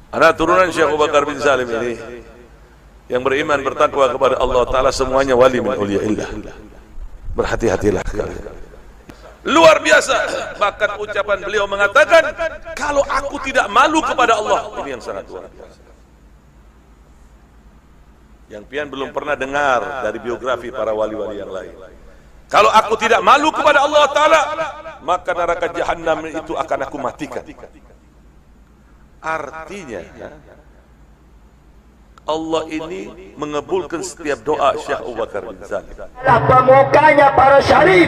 Anak turunan Syekh Abu Bakar bin Salim ini yang beriman bertakwa kepada Allah Ta'ala semuanya wali min awliyaillah. Berhati-hatilah kalian. Luar biasa. Bahkan ucapan beliau mengatakan, kalau aku tidak malu kepada Allah. Ini yang sangat luar biasa. Yang pian belum pernah dengar dari biografi para wali-wali yang lain. Kalau aku tidak malu kepada Allah Ta'ala, maka neraka Jahannam itu akan aku matikan. Artinya Allah ini mengabulkan setiap doa Syekh Abu Bakar bin Salim. Pemukanya para syarif,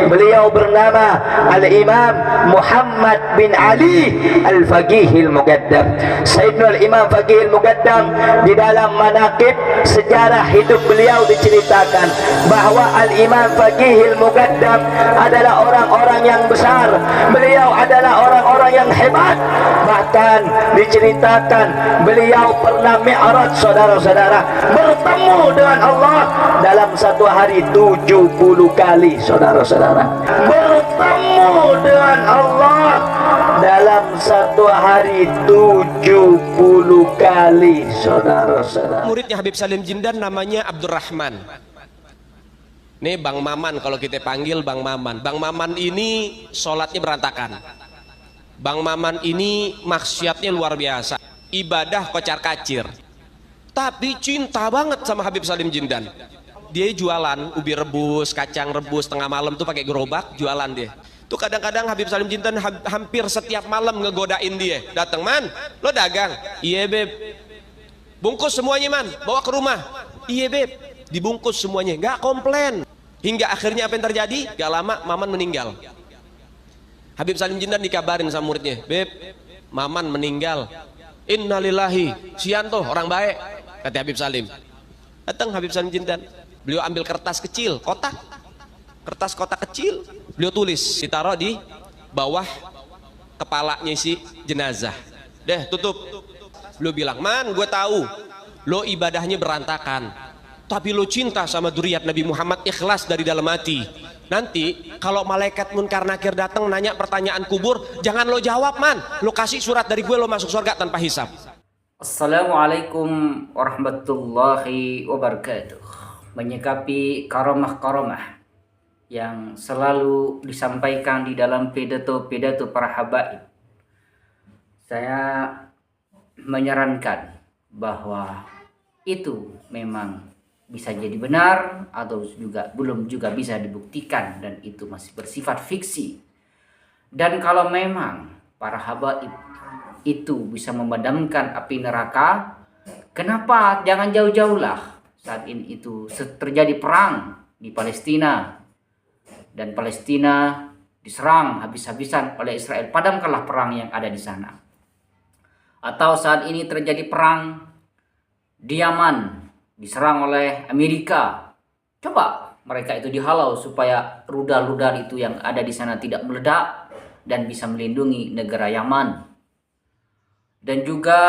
beliau bernama Al-Imam Muhammad bin Ali Al-Faqih Al-Muqaddam. Sayyidina Al-Imam Faqih Al-Muqaddam, di dalam manaqib sejarah hidup beliau diceritakan bahwa Al-Imam Faqih Al-Muqaddam adalah orang-orang yang besar. Beliau adalah orang-orang yang hebat. Bahkan diceritakan beliau pernah mi'raj, saudara-saudara, bertemu dengan Allah dalam satu hari 70 kali, saudara-saudara. Bertemu dengan Allah dalam satu hari 70 kali, saudara-saudara. Muridnya Habib Salim Jindan namanya Abdurrahman. Nih Bang Maman, kalau kita panggil Bang Maman. Bang Maman ini sholatnya berantakan. Bang Maman ini maksiatnya luar biasa, ibadah kocar-kacir, tapi cinta banget sama Habib Salim Jindan. Dia jualan ubi rebus, kacang rebus tengah malam tuh pakai gerobak, jualan dia. Tuh kadang-kadang Habib Salim Jindan hampir setiap malam ngegodain dia. Datang, "Man, lo dagang?" "Iya, Beb." "Bungkus semuanya, Man, bawa ke rumah." "Iya, Beb." Dibungkus semuanya, nggak komplain. Hingga akhirnya apa yang terjadi? Gak lama Maman meninggal. Habib Salim Jindan dikabarin sama muridnya, "Beb, Maman meninggal." "Innalillahi." "Sian tuh orang baik," kata Habib Salim. Datang Habib Salim Jindan, beliau ambil kertas kecil, kertas kotak kecil, beliau tulis, ditaruh di bawah kepalanya si jenazah. Deh, tutup. Beliau bilang, "Man, gue tahu lo ibadahnya berantakan, tapi lo cinta sama dzurriyyat Nabi Muhammad, ikhlas dari dalam hati. Nanti kalau malaikat munkar nakir datang nanya pertanyaan kubur, jangan lo jawab, Man. Lo kasih surat dari gue, lo masuk surga tanpa hisab." Assalamualaikum warahmatullahi wabarakatuh. Menyikapi karomah-karomah yang selalu disampaikan di dalam pidato-pidato para habaib, saya menyarankan bahwa itu memang bisa jadi benar atau belum juga bisa dibuktikan, dan itu masih bersifat fiksi. Dan kalau memang para habaib itu bisa memadamkan api neraka, kenapa jangan jauh-jauh lah saat ini itu terjadi perang di Palestina dan Palestina diserang habis-habisan oleh Israel, padamkanlah perang yang ada di sana. Atau saat ini terjadi perang di Yaman, diserang oleh Amerika, coba mereka itu dihalau supaya rudal-rudal itu yang ada di sana tidak meledak dan bisa melindungi negara Yaman. Dan juga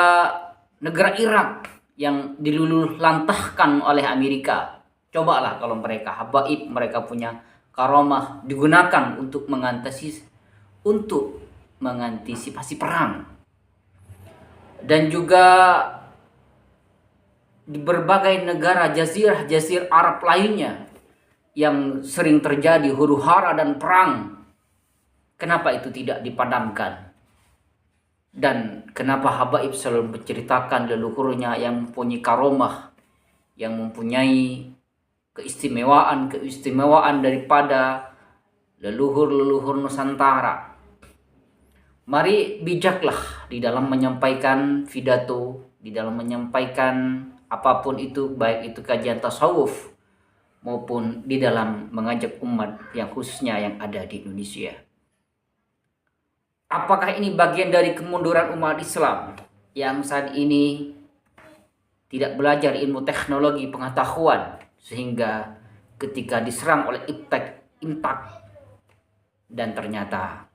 negara Irak yang diluluh lantahkan oleh Amerika, cobalah kalau mereka habaib, mereka punya karomah, digunakan untuk mengantisipasi perang. Dan juga di berbagai negara jazirah Arab lainnya yang sering terjadi huru-hara dan perang, kenapa itu tidak dipadamkan? Dan kenapa habaib selalu menceritakan leluhurnya yang mempunyai karomah, yang mempunyai keistimewaan daripada leluhur-leluhur Nusantara? Mari bijaklah di dalam menyampaikan pidato, di dalam menyampaikan apapun itu, baik itu kajian tasawuf maupun di dalam mengajak umat yang khususnya yang ada di Indonesia. Apakah ini bagian dari kemunduran umat Islam yang saat ini tidak belajar ilmu teknologi pengetahuan, sehingga ketika diserang oleh impak dan ternyata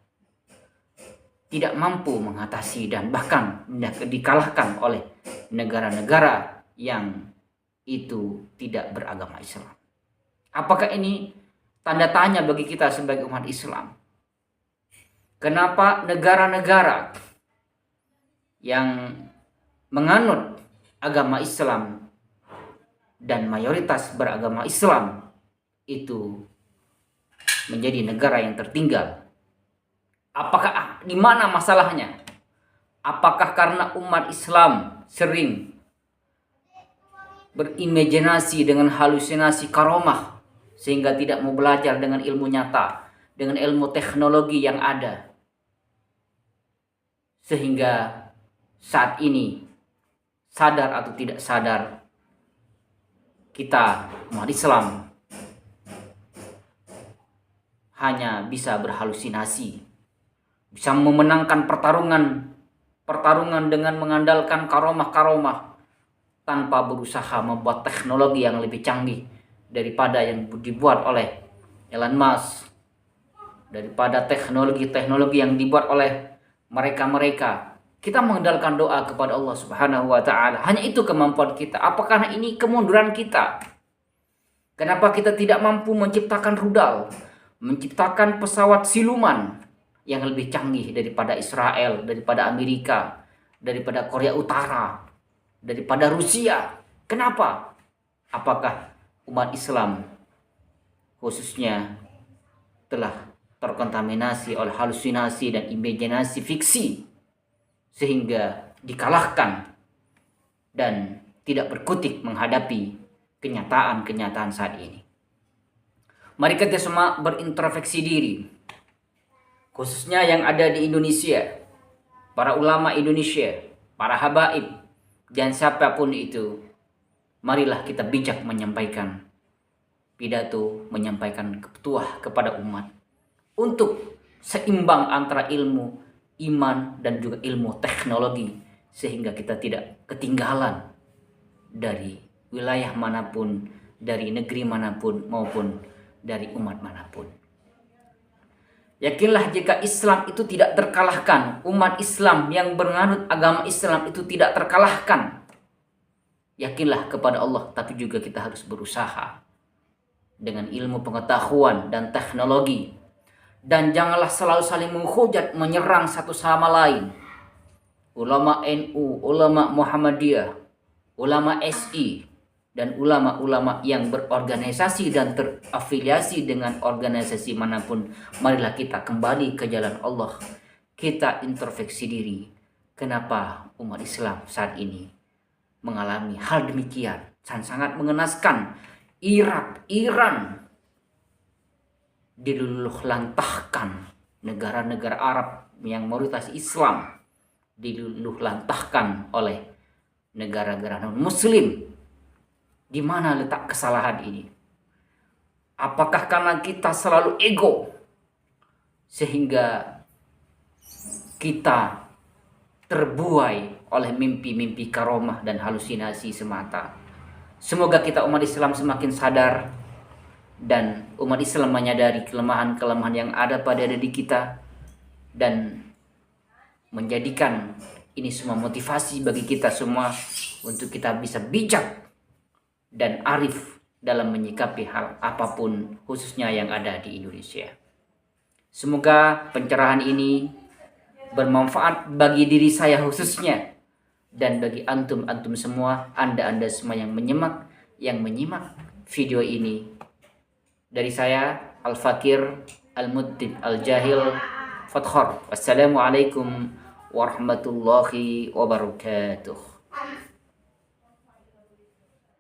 tidak mampu mengatasi dan bahkan dikalahkan oleh negara-negara yang itu tidak beragama Islam? Apakah ini tanda tanya bagi kita sebagai umat Islam? Kenapa negara-negara yang menganut agama Islam dan mayoritas beragama Islam itu menjadi negara yang tertinggal. Apakah di mana masalahnya? Apakah karena umat Islam sering berimajinasi dengan halusinasi karomah sehingga tidak mau belajar dengan ilmu nyata, dengan ilmu teknologi yang ada, sehingga saat ini sadar atau tidak sadar kita umat Islam hanya bisa berhalusinasi, bisa memenangkan pertarungan dengan mengandalkan karomah-karomah tanpa berusaha membuat teknologi yang lebih canggih daripada yang dibuat oleh Elon Musk, daripada teknologi-teknologi yang dibuat oleh mereka-mereka. Kita mengandalkan doa kepada Allah Subhanahu wa taala. Hanya itu kemampuan kita. Apakah ini kemunduran kita? Kenapa kita tidak mampu menciptakan rudal, menciptakan pesawat siluman yang lebih canggih daripada Israel, daripada Amerika, daripada Korea Utara, daripada Rusia? Kenapa? Apakah umat Islam khususnya telah terkontaminasi oleh halusinasi dan imajinasi fiksi sehingga dikalahkan dan tidak berkutik menghadapi kenyataan-kenyataan saat ini? Mari kita semua berintrospeksi diri, khususnya yang ada di Indonesia, para ulama Indonesia, para habaib, dan siapapun itu. Marilah kita bijak menyampaikan pidato, menyampaikan petuah kepada umat untuk seimbang antara ilmu, iman, dan juga ilmu teknologi, sehingga kita tidak ketinggalan dari wilayah manapun, dari negeri manapun, maupun dari umat manapun. Yakinlah jika Islam itu tidak terkalahkan, umat Islam yang menganut agama Islam itu tidak terkalahkan. Yakinlah kepada Allah, tapi juga kita harus berusaha dengan ilmu pengetahuan dan teknologi. Dan janganlah selalu saling menghujat, menyerang satu sama lain. Ulama NU, ulama Muhammadiyah, ulama SI, dan ulama-ulama yang berorganisasi dan terafiliasi dengan organisasi manapun, marilah kita kembali ke jalan Allah. Kita introspeksi diri. Kenapa umat Islam saat ini mengalami hal demikian? Sangat mengenaskan. Irak, Iran diluluh lantahkan. Negara-negara Arab yang mayoritas Islam diluluh lantahkan oleh negara-negara non-Muslim. Di mana letak kesalahan ini? Apakah karena kita selalu ego sehingga kita terbuai oleh mimpi-mimpi karomah dan halusinasi semata? Semoga kita umat Islam semakin sadar dan umat Islam menyadari kelemahan-kelemahan yang ada pada diri kita dan menjadikan ini semua motivasi bagi kita semua untuk kita bisa bijak dan arif dalam menyikapi hal apapun, khususnya yang ada di Indonesia. Semoga pencerahan ini bermanfaat bagi diri saya khususnya dan bagi antum-antum semua, anda semua yang menyimak video ini. Dari saya Al-Fakir Al-Muddin Al-Jahil Fathor. Wassalamualaikum warahmatullahi wabarakatuh.